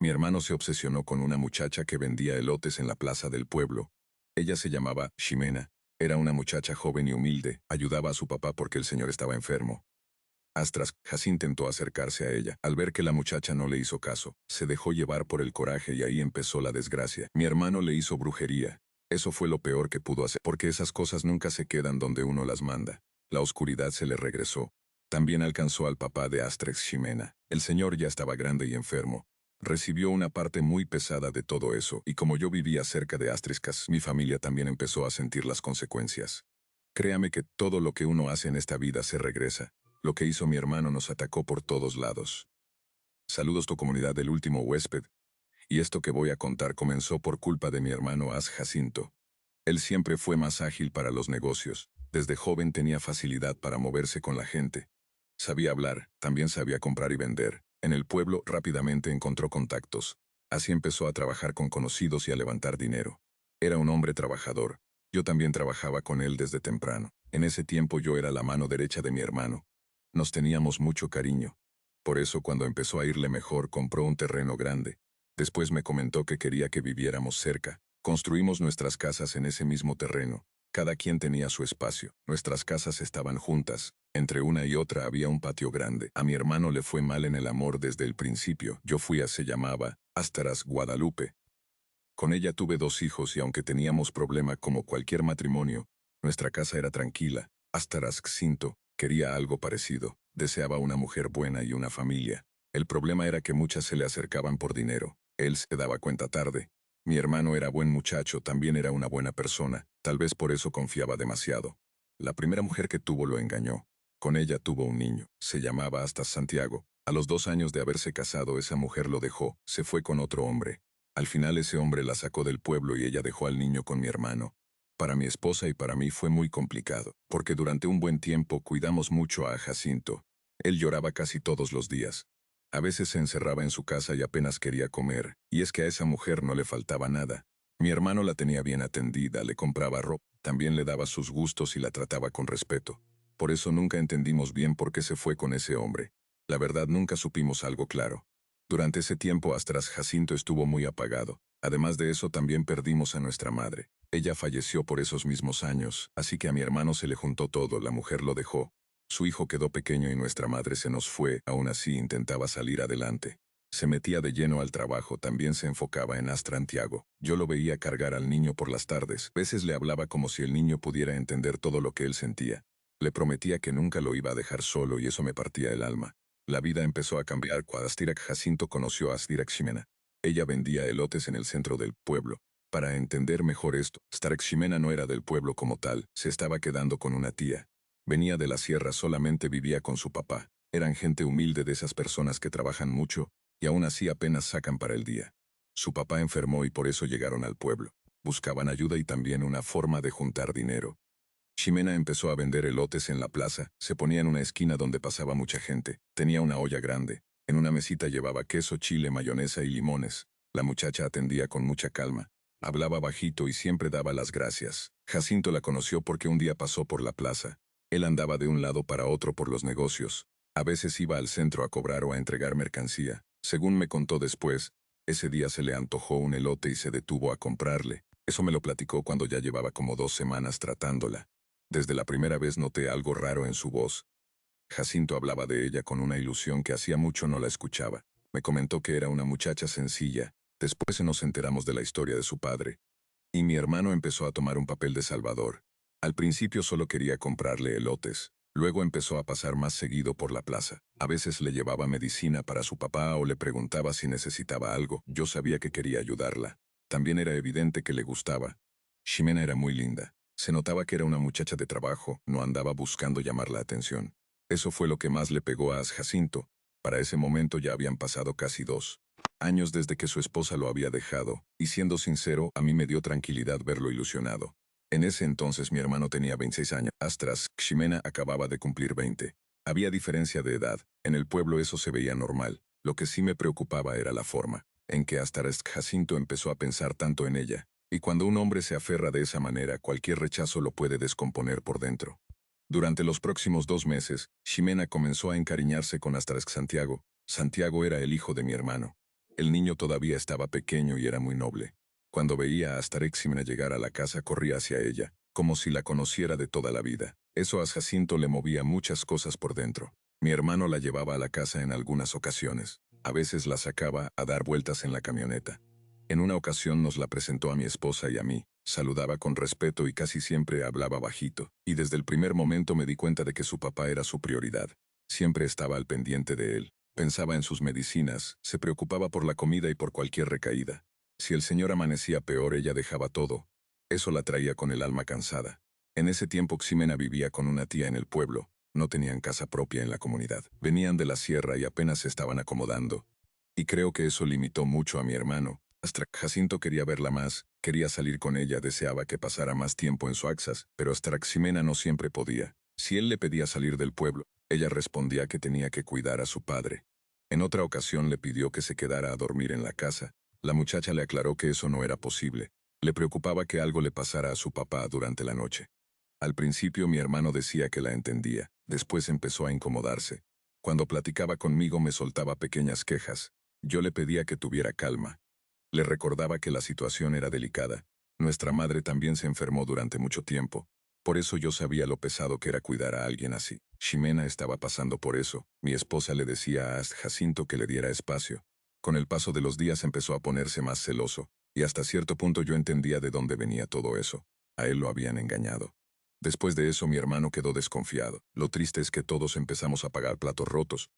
Mi hermano se obsesionó con una muchacha que vendía elotes en la plaza del pueblo. Ella se llamaba Ximena. Era una muchacha joven y humilde, ayudaba a su papá porque el señor estaba enfermo. Astras, Jacín intentó acercarse a ella. Al ver que la muchacha no le hizo caso, se dejó llevar por el coraje y ahí empezó la desgracia. Mi hermano le hizo brujería. Eso fue lo peor que pudo hacer, porque esas cosas nunca se quedan donde uno las manda. La oscuridad se le regresó. También alcanzó al papá de Astrex Ximena. El señor ya estaba grande y enfermo. Recibió una parte muy pesada de todo eso, y como yo vivía cerca de Astriscas, mi familia también empezó a sentir las consecuencias. Créame que todo lo que uno hace en esta vida se regresa. Lo que hizo mi hermano nos atacó por todos lados. Saludos tu comunidad del último huésped. Y esto que voy a contar comenzó por culpa de mi hermano As Jacinto. Él siempre fue más ágil para los negocios. Desde joven tenía facilidad para moverse con la gente. Sabía hablar, también sabía comprar y vender. En el pueblo rápidamente encontró contactos. Así empezó a trabajar con conocidos y a levantar dinero. Era un hombre trabajador. Yo también trabajaba con él desde temprano. En ese tiempo yo era la mano derecha de mi hermano. Nos teníamos mucho cariño. Por eso cuando empezó a irle mejor compró un terreno grande. Después me comentó que quería que viviéramos cerca. Construimos nuestras casas en ese mismo terreno. Cada quien tenía su espacio. Nuestras casas estaban juntas. Entre una y otra había un patio grande. A mi hermano le fue mal en el amor desde el principio. Yo fui a se llamaba Astaras Guadalupe. Con ella tuve 2 hijos y aunque teníamos problema como cualquier matrimonio, nuestra casa era tranquila. Astaras Xinto quería algo parecido. Deseaba una mujer buena y una familia. El problema era que muchas se le acercaban por dinero. Él se daba cuenta tarde. Mi hermano era buen muchacho, también era una buena persona. Tal vez por eso confiaba demasiado. La primera mujer que tuvo lo engañó. Con ella tuvo un niño. Se llamaba Astas Santiago. A los 2 años de haberse casado, esa mujer lo dejó. Se fue con otro hombre. Al final ese hombre la sacó del pueblo y ella dejó al niño con mi hermano. Para mi esposa y para mí fue muy complicado, porque durante un buen tiempo cuidamos mucho a Jacinto. Él lloraba casi todos los días. A veces se encerraba en su casa y apenas quería comer, y es que a esa mujer no le faltaba nada. Mi hermano la tenía bien atendida, le compraba ropa, también le daba sus gustos y la trataba con respeto. Por eso nunca entendimos bien por qué se fue con ese hombre. La verdad nunca supimos algo claro. Durante ese tiempo Astras Jacinto estuvo muy apagado. Además de eso también perdimos a nuestra madre. Ella falleció por esos mismos años, así que a mi hermano se le juntó todo, la mujer lo dejó. Su hijo quedó pequeño y nuestra madre se nos fue, aún así intentaba salir adelante. Se metía de lleno al trabajo, también se enfocaba en Astrantiago. Yo lo veía cargar al niño por las tardes. A veces le hablaba como si el niño pudiera entender todo lo que él sentía. Le prometía que nunca lo iba a dejar solo y eso me partía el alma. La vida empezó a cambiar cuando Astirak Jacinto conoció a Astirak Ximena. Ella vendía elotes en el centro del pueblo. Para entender mejor esto, Astirak Ximena no era del pueblo como tal, se estaba quedando con una tía. Venía de la sierra, solamente vivía con su papá. Eran gente humilde, de esas personas que trabajan mucho y aún así apenas sacan para el día. Su papá enfermó y por eso llegaron al pueblo. Buscaban ayuda y también una forma de juntar dinero. Ximena empezó a vender elotes en la plaza, se ponía en una esquina donde pasaba mucha gente. Tenía una olla grande. En una mesita llevaba queso, chile, mayonesa y limones. La muchacha atendía con mucha calma. Hablaba bajito y siempre daba las gracias. Jacinto la conoció porque un día pasó por la plaza. Él andaba de un lado para otro por los negocios. A veces iba al centro a cobrar o a entregar mercancía. Según me contó después, ese día se le antojó un elote y se detuvo a comprarle. Eso me lo platicó cuando ya llevaba como 2 semanas tratándola. Desde la primera vez noté algo raro en su voz. Jacinto hablaba de ella con una ilusión que hacía mucho no la escuchaba. Me comentó que era una muchacha sencilla. Después nos enteramos de la historia de su padre. Y mi hermano empezó a tomar un papel de salvador. Al principio solo quería comprarle elotes. Luego empezó a pasar más seguido por la plaza. A veces le llevaba medicina para su papá o le preguntaba si necesitaba algo. Yo sabía que quería ayudarla. También era evidente que le gustaba. Ximena era muy linda. Se notaba que era una muchacha de trabajo, no andaba buscando llamar la atención. Eso fue lo que más le pegó a Jacinto. Para ese momento ya habían pasado casi 2 años desde que su esposa lo había dejado, y siendo sincero, a mí me dio tranquilidad verlo ilusionado. En ese entonces mi hermano tenía 26 años. Astras Ximena acababa de cumplir 20. Había diferencia de edad. En el pueblo eso se veía normal. Lo que sí me preocupaba era la forma en que Astras Jacinto empezó a pensar tanto en ella. Y cuando un hombre se aferra de esa manera, cualquier rechazo lo puede descomponer por dentro. Durante los próximos 2 meses, Ximena comenzó a encariñarse con Astras Santiago. Santiago era el hijo de mi hermano. El niño todavía estaba pequeño y era muy noble. Cuando veía a Astarex-Ximena llegar a la casa, corría hacia ella, como si la conociera de toda la vida. Eso a Jacinto le movía muchas cosas por dentro. Mi hermano la llevaba a la casa en algunas ocasiones. A veces la sacaba a dar vueltas en la camioneta. En una ocasión nos la presentó a mi esposa y a mí. Saludaba con respeto y casi siempre hablaba bajito. Y desde el primer momento me di cuenta de que su papá era su prioridad. Siempre estaba al pendiente de él. Pensaba en sus medicinas, se preocupaba por la comida y por cualquier recaída. Si el señor amanecía peor, ella dejaba todo. Eso la traía con el alma cansada. En ese tiempo Ximena vivía con una tía en el pueblo. No tenían casa propia en la comunidad. Venían de la sierra y apenas se estaban acomodando. Y creo que eso limitó mucho a mi hermano. Hasta Jacinto quería verla más, quería salir con ella, deseaba que pasara más tiempo en su Axas, pero Ximena no siempre podía. Si él le pedía salir del pueblo, ella respondía que tenía que cuidar a su padre. En otra ocasión le pidió que se quedara a dormir en la casa. La muchacha le aclaró que eso no era posible. Le preocupaba que algo le pasara a su papá durante la noche. Al principio mi hermano decía que la entendía, después empezó a incomodarse. Cuando platicaba conmigo me soltaba pequeñas quejas. Yo le pedía que tuviera calma. Le recordaba que la situación era delicada. Nuestra madre también se enfermó durante mucho tiempo. Por eso yo sabía lo pesado que era cuidar a alguien así. Ximena estaba pasando por eso. Mi esposa le decía a Jacinto que le diera espacio. Con el paso de los días empezó a ponerse más celoso, y hasta cierto punto yo entendía de dónde venía todo eso. A él lo habían engañado. Después de eso mi hermano quedó desconfiado. Lo triste es que todos empezamos a pagar platos rotos.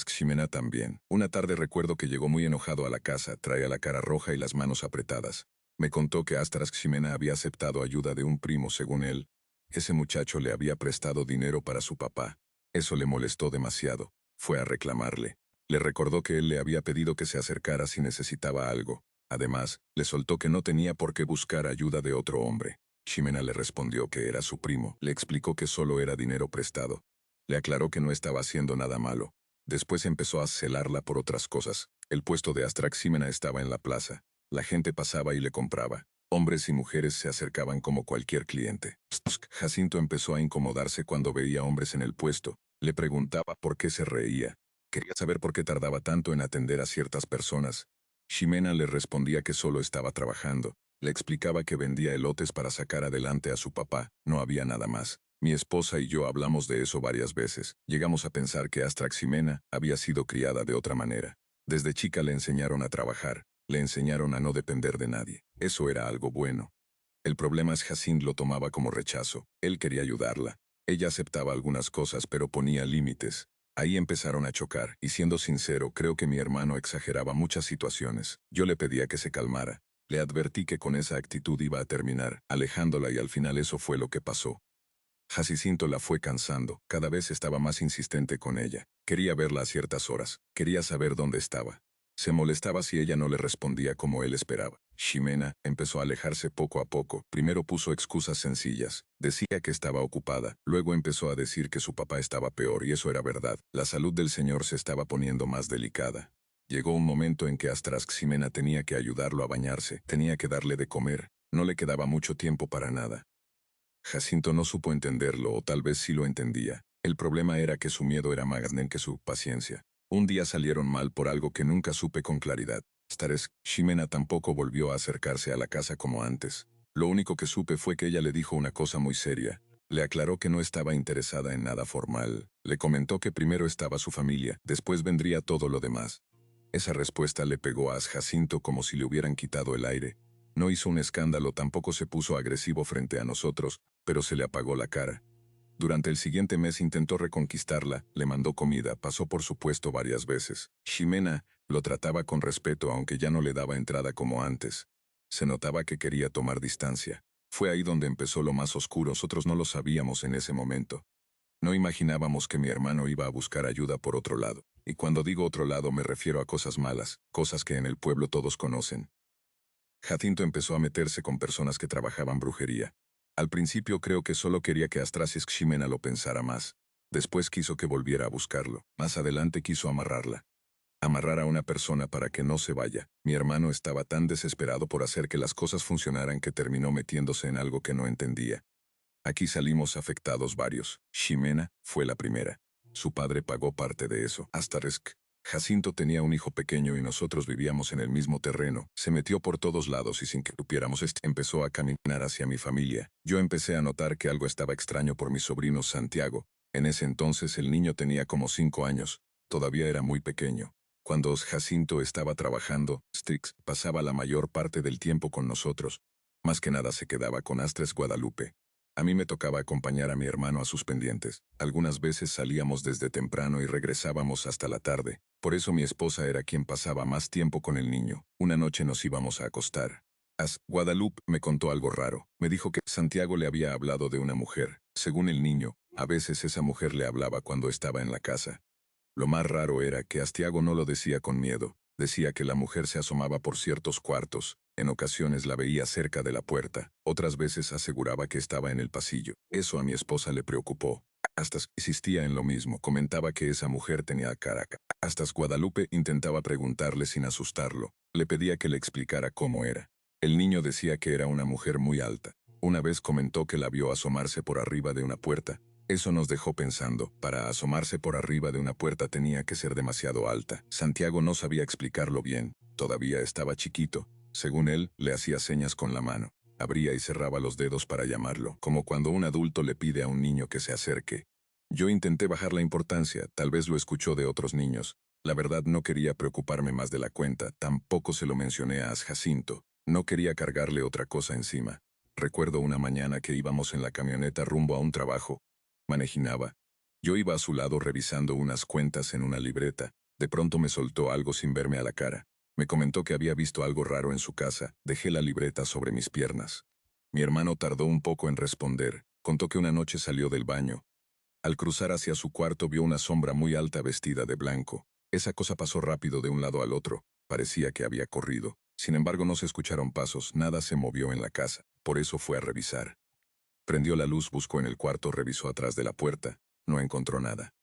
Ximena también. Una tarde recuerdo que llegó muy enojado a la casa, traía la cara roja y las manos apretadas. Me contó que Ximena había aceptado ayuda de un primo, según él. Ese muchacho le había prestado dinero para su papá. Eso le molestó demasiado. Fue a reclamarle. Le recordó que él le había pedido que se acercara si necesitaba algo. Además, le soltó que no tenía por qué buscar ayuda de otro hombre. Ximena le respondió que era su primo. Le explicó que solo era dinero prestado. Le aclaró que no estaba haciendo nada malo. Después empezó a celarla por otras cosas. El puesto de Ximena estaba en la plaza. La gente pasaba y le compraba. Hombres y mujeres se acercaban como cualquier cliente. Jacinto empezó a incomodarse cuando veía hombres en el puesto. Le preguntaba por qué se reía. Quería saber por qué tardaba tanto en atender a ciertas personas. Ximena le respondía que solo estaba trabajando. Le explicaba que vendía elotes para sacar adelante a su papá. No había nada más. Mi esposa y yo hablamos de eso varias veces. Llegamos a pensar que Ximena había sido criada de otra manera. Desde chica le enseñaron a trabajar, le enseñaron a no depender de nadie. Eso era algo bueno. El problema es Jacinto lo tomaba como rechazo. Él quería ayudarla. Ella aceptaba algunas cosas pero ponía límites. Ahí empezaron a chocar, y siendo sincero, creo que mi hermano exageraba muchas situaciones. Yo le pedía que se calmara. Le advertí que con esa actitud iba a terminar, alejándola, y al final eso fue lo que pasó. Jacinto la fue cansando, cada vez estaba más insistente con ella. Quería verla a ciertas horas, quería saber dónde estaba. Se molestaba si ella no le respondía como él esperaba. Ximena empezó a alejarse poco a poco. Primero puso excusas sencillas. Decía que estaba ocupada. Luego empezó a decir que su papá estaba peor, y eso era verdad. La salud del señor se estaba poniendo más delicada. Llegó un momento en que Ximena tenía que ayudarlo a bañarse, tenía que darle de comer. No le quedaba mucho tiempo para nada. Jacinto no supo entenderlo, o tal vez sí lo entendía. El problema era que su miedo era más grande que su paciencia. Un día salieron mal por algo que nunca supe con claridad. Ximena tampoco volvió a acercarse a la casa como antes. Lo único que supe fue que ella le dijo una cosa muy seria. Le aclaró que no estaba interesada en nada formal. Le comentó que primero estaba su familia, después vendría todo lo demás. Esa respuesta le pegó a Jacinto como si le hubieran quitado el aire. No hizo un escándalo, tampoco se puso agresivo frente a nosotros, pero se le apagó la cara. Durante el siguiente mes intentó reconquistarla, le mandó comida, pasó por su puesto varias veces. Ximena lo trataba con respeto, aunque ya no le daba entrada como antes. Se notaba que quería tomar distancia. Fue ahí donde empezó lo más oscuro. Nosotros no lo sabíamos en ese momento. No imaginábamos que mi hermano iba a buscar ayuda por otro lado. Y cuando digo otro lado me refiero a cosas malas, cosas que en el pueblo todos conocen. Jacinto empezó a meterse con personas que trabajaban brujería. Al principio creo que solo quería que Ximena lo pensara más. Después quiso que volviera a buscarlo. Más adelante quiso amarrarla. Amarrar a una persona para que no se vaya. Mi hermano estaba tan desesperado por hacer que las cosas funcionaran que terminó metiéndose en algo que no entendía. Aquí salimos afectados varios. Ximena fue la primera. Su padre pagó parte de eso. Jacinto tenía un hijo pequeño y nosotros vivíamos en el mismo terreno. Se metió por todos lados y sin que supiéramos empezó a caminar hacia mi familia. Yo empecé a notar que algo estaba extraño por mi sobrino Santiago. En ese entonces el niño tenía como 5 años. Todavía era muy pequeño. Cuando Jacinto estaba trabajando, Strix pasaba la mayor parte del tiempo con nosotros. Más que nada se quedaba con Astres Guadalupe. A mí me tocaba acompañar a mi hermano a sus pendientes. Algunas veces salíamos desde temprano y regresábamos hasta la tarde. Por eso mi esposa era quien pasaba más tiempo con el niño. Una noche nos íbamos a acostar. Guadalupe me contó algo raro. Me dijo que Santiago le había hablado de una mujer. Según el niño, a veces esa mujer le hablaba cuando estaba en la casa. Lo más raro era que Astiago no lo decía con miedo. Decía que la mujer se asomaba por ciertos cuartos. En ocasiones la veía cerca de la puerta. Otras veces aseguraba que estaba en el pasillo. Eso a mi esposa le preocupó. Hasta insistía en lo mismo. Comentaba que esa mujer tenía cara. Hasta Guadalupe intentaba preguntarle sin asustarlo. Le pedía que le explicara cómo era. El niño decía que era una mujer muy alta. Una vez comentó que la vio asomarse por arriba de una puerta. Eso nos dejó pensando. Para asomarse por arriba de una puerta tenía que ser demasiado alta. Santiago no sabía explicarlo bien. Todavía estaba chiquito. Según él, le hacía señas con la mano. Abría y cerraba los dedos para llamarlo, como cuando un adulto le pide a un niño que se acerque. Yo intenté bajar la importancia, tal vez lo escuchó de otros niños. La verdad no quería preocuparme más de la cuenta, tampoco se lo mencioné a Jacinto. No quería cargarle otra cosa encima. Recuerdo una mañana que íbamos en la camioneta rumbo a un trabajo. Manejinaba. Yo iba a su lado revisando unas cuentas en una libreta. De pronto me soltó algo sin verme a la cara. Me comentó que había visto algo raro en su casa. Dejé la libreta sobre mis piernas. Mi hermano tardó un poco en responder. Contó que una noche salió del baño. Al cruzar hacia su cuarto vio una sombra muy alta vestida de blanco. Esa cosa pasó rápido de un lado al otro. Parecía que había corrido. Sin embargo, no se escucharon pasos, nada se movió en la casa. Por eso fue a revisar. Prendió la luz, buscó en el cuarto, revisó atrás de la puerta. No encontró nada.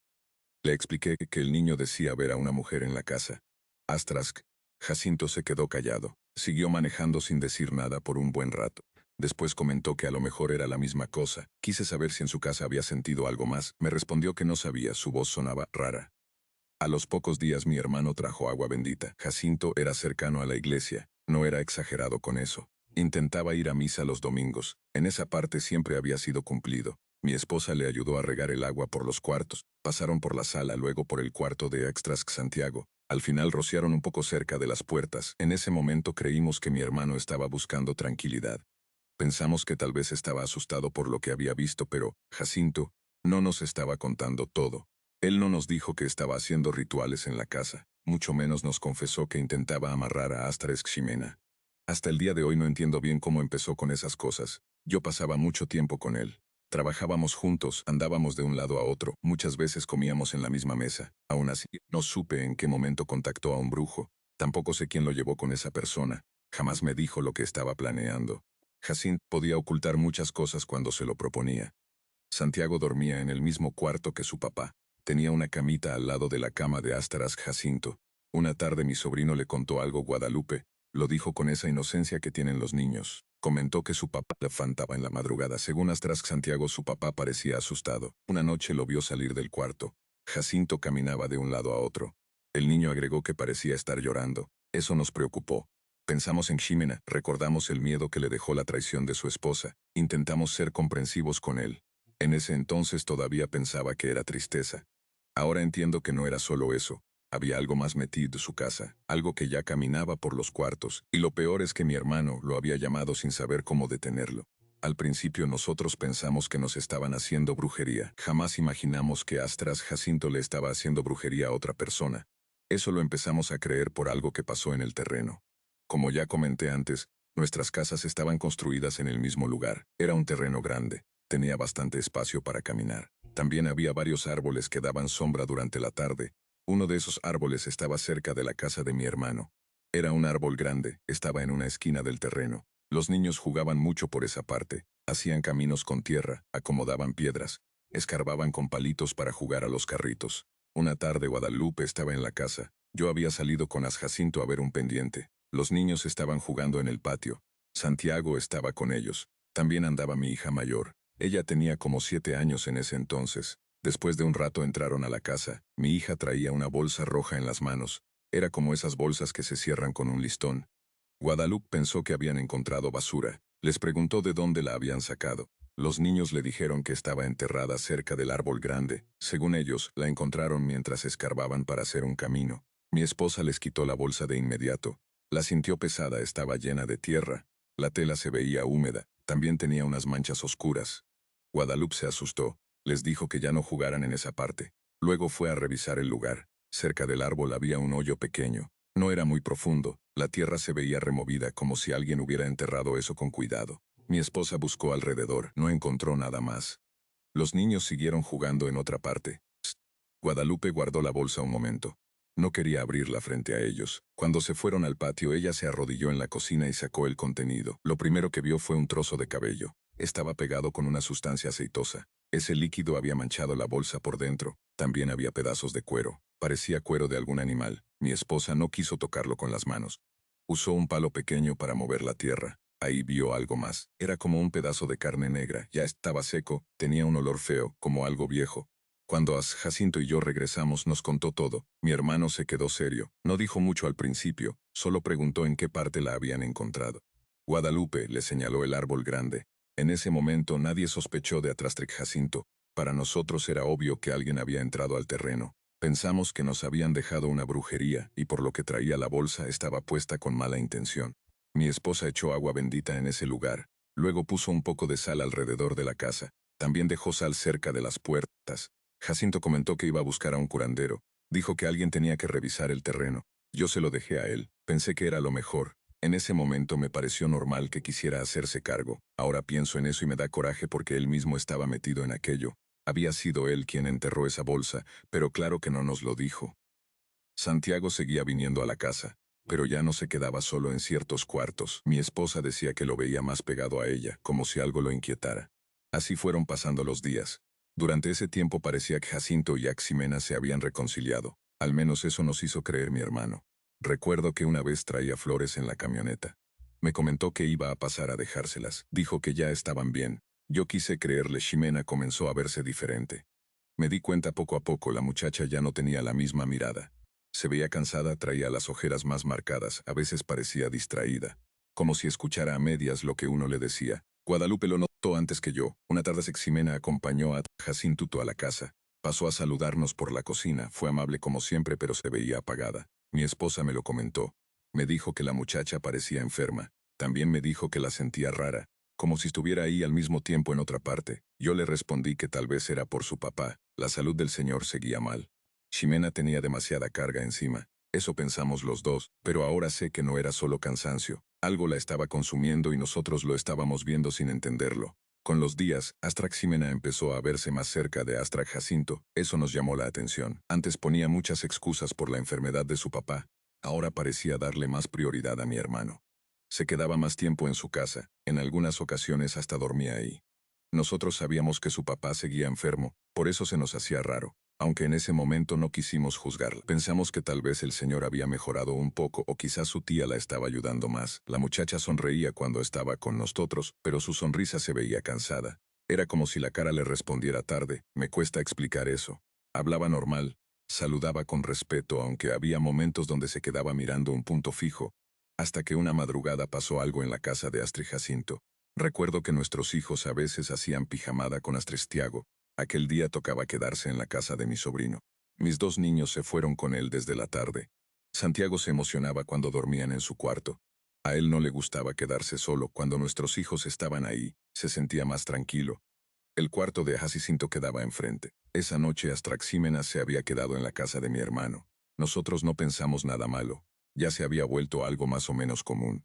Le expliqué que el niño decía ver a una mujer en la casa. Astrask. Jacinto se quedó callado. Siguió manejando sin decir nada por un buen rato. Después comentó que a lo mejor era la misma cosa. Quise saber si en su casa había sentido algo más. Me respondió que no sabía, su voz sonaba rara. A los pocos días mi hermano trajo agua bendita. Jacinto era cercano a la iglesia. No era exagerado con eso. Intentaba ir a misa los domingos. En esa parte siempre había sido cumplido. Mi esposa le ayudó a regar el agua por los cuartos. Pasaron por la sala, luego por el cuarto de Extras Santiago. Al final rociaron un poco cerca de las puertas. En ese momento creímos que mi hermano estaba buscando tranquilidad. Pensamos que tal vez estaba asustado por lo que había visto, pero Jacinto no nos estaba contando todo. Él no nos dijo que estaba haciendo rituales en la casa, mucho menos nos confesó que intentaba amarrar a Astres Ximena. Hasta el día de hoy no entiendo bien cómo empezó con esas cosas. Yo pasaba mucho tiempo con él. Trabajábamos juntos, andábamos de un lado a otro, muchas veces comíamos en la misma mesa. Aún así, no supe en qué momento contactó a un brujo. Tampoco sé quién lo llevó con esa persona. Jamás me dijo lo que estaba planeando. Jacint podía ocultar muchas cosas cuando se lo proponía. Santiago dormía en el mismo cuarto que su papá. Tenía una camita al lado de la cama de Astaras Jacinto. Una tarde mi sobrino le contó algo Guadalupe. Lo dijo con esa inocencia que tienen los niños. Comentó que su papá le levantaba en la madrugada. Según Astaras Santiago, su papá parecía asustado. Una noche lo vio salir del cuarto. Jacinto caminaba de un lado a otro. El niño agregó que parecía estar llorando. Eso nos preocupó. Pensamos en Ximena, recordamos el miedo que le dejó la traición de su esposa. Intentamos ser comprensivos con él. En ese entonces todavía pensaba que era tristeza. Ahora entiendo que no era solo eso. Había algo más metido en su casa, algo que ya caminaba por los cuartos, y lo peor es que mi hermano lo había llamado sin saber cómo detenerlo. Al principio nosotros pensamos que nos estaban haciendo brujería. Jamás imaginamos que Astras Jacinto le estaba haciendo brujería a otra persona. Eso lo empezamos a creer por algo que pasó en el terreno. Como ya comenté antes, nuestras casas estaban construidas en el mismo lugar. Era un terreno grande. Tenía bastante espacio para caminar. También había varios árboles que daban sombra durante la tarde. Uno de esos árboles estaba cerca de la casa de mi hermano. Era un árbol grande, estaba en una esquina del terreno. Los niños jugaban mucho por esa parte. Hacían caminos con tierra, acomodaban piedras, escarbaban con palitos para jugar a los carritos. Una tarde Guadalupe estaba en la casa. Yo había salido con Jacinto a ver un pendiente. Los niños estaban jugando en el patio. Santiago estaba con ellos. También andaba mi hija mayor. Ella tenía como 7 años en ese entonces. Después de un rato entraron a la casa. Mi hija traía una bolsa roja en las manos. Era como esas bolsas que se cierran con un listón. Guadalupe pensó que habían encontrado basura. Les preguntó de dónde la habían sacado. Los niños le dijeron que estaba enterrada cerca del árbol grande. Según ellos, la encontraron mientras escarbaban para hacer un camino. Mi esposa les quitó la bolsa de inmediato. La sintió pesada, estaba llena de tierra. La tela se veía húmeda. También tenía unas manchas oscuras. Guadalupe se asustó. Les dijo que ya no jugaran en esa parte. Luego fue a revisar el lugar. Cerca del árbol había un hoyo pequeño. No era muy profundo. La tierra se veía removida como si alguien hubiera enterrado eso con cuidado. Mi esposa buscó alrededor. No encontró nada más. Los niños siguieron jugando en otra parte. Guadalupe guardó la bolsa un momento. No quería abrirla frente a ellos. Cuando se fueron al patio, ella se arrodilló en la cocina y sacó el contenido. Lo primero que vio fue un trozo de cabello. Estaba pegado con una sustancia aceitosa. Ese líquido había manchado la bolsa por dentro. También había pedazos de cuero. Parecía cuero de algún animal. Mi esposa no quiso tocarlo con las manos. Usó un palo pequeño para mover la tierra. Ahí vio algo más. Era como un pedazo de carne negra. Ya estaba seco, tenía un olor feo, como algo viejo. Cuando Jacinto y yo regresamos nos contó todo. Mi hermano se quedó serio. No dijo mucho al principio, solo preguntó en qué parte la habían encontrado. Guadalupe le señaló el árbol grande. En ese momento nadie sospechó de Atrastrec Jacinto. Para nosotros era obvio que alguien había entrado al terreno. Pensamos que nos habían dejado una brujería y por lo que traía la bolsa estaba puesta con mala intención. Mi esposa echó agua bendita en ese lugar. Luego puso un poco de sal alrededor de la casa. También dejó sal cerca de las puertas. Jacinto comentó que iba a buscar a un curandero. Dijo que alguien tenía que revisar el terreno. Yo se lo dejé a él. Pensé que era lo mejor. En ese momento me pareció normal que quisiera hacerse cargo. Ahora pienso en eso y me da coraje porque él mismo estaba metido en aquello. Había sido él quien enterró esa bolsa, pero claro que no nos lo dijo. Santiago seguía viniendo a la casa, pero ya no se quedaba solo en ciertos cuartos. Mi esposa decía que lo veía más pegado a ella, como si algo lo inquietara. Así fueron pasando los días. Durante ese tiempo parecía que Jacinto y Aximena se habían reconciliado. Al menos eso nos hizo creer mi hermano. Recuerdo que una vez traía flores en la camioneta. Me comentó que iba a pasar a dejárselas. Dijo que ya estaban bien. Yo quise creerle. Ximena comenzó a verse diferente. Me di cuenta poco a poco, la muchacha ya no tenía la misma mirada. Se veía cansada, traía las ojeras más marcadas, a veces parecía distraída, como si escuchara a medias lo que uno le decía. Guadalupe lo notó antes que yo. Una tarde Ximena acompañó a Jacinto a la casa. Pasó a saludarnos por la cocina, fue amable como siempre pero se veía apagada. Mi esposa me lo comentó. Me dijo que la muchacha parecía enferma. También me dijo que la sentía rara, como si estuviera ahí al mismo tiempo en otra parte. Yo le respondí que tal vez era por su papá. La salud del señor seguía mal. Ximena tenía demasiada carga encima. Eso pensamos los dos, pero ahora sé que no era solo cansancio. Algo la estaba consumiendo y nosotros lo estábamos viendo sin entenderlo. Con los días, Astrac Ximena empezó a verse más cerca de Astrac Jacinto. Eso nos llamó la atención. Antes ponía muchas excusas por la enfermedad de su papá. Ahora parecía darle más prioridad a mi hermano. Se quedaba más tiempo en su casa. En algunas ocasiones hasta dormía ahí. Nosotros sabíamos que su papá seguía enfermo, por eso se nos hacía raro. Aunque en ese momento no quisimos juzgarla. Pensamos que tal vez el señor había mejorado un poco o quizás su tía la estaba ayudando más. La muchacha sonreía cuando estaba con nosotros, pero su sonrisa se veía cansada. Era como si la cara le respondiera tarde. Me cuesta explicar eso. Hablaba normal, saludaba con respeto aunque había momentos donde se quedaba mirando un punto fijo. Hasta que una madrugada pasó algo en la casa de Astrid Jacinto. Recuerdo que nuestros hijos a veces hacían pijamada con Astristiago. Aquel día tocaba quedarse en la casa de mi sobrino. Mis dos niños se fueron con él desde la tarde. Santiago se emocionaba cuando dormían en su cuarto. A él no le gustaba quedarse solo. Cuando nuestros hijos estaban ahí, se sentía más tranquilo. El cuarto de Jacinto quedaba enfrente. Esa noche Astraxímena se había quedado en la casa de mi hermano. Nosotros no pensamos nada malo. Ya se había vuelto algo más o menos común.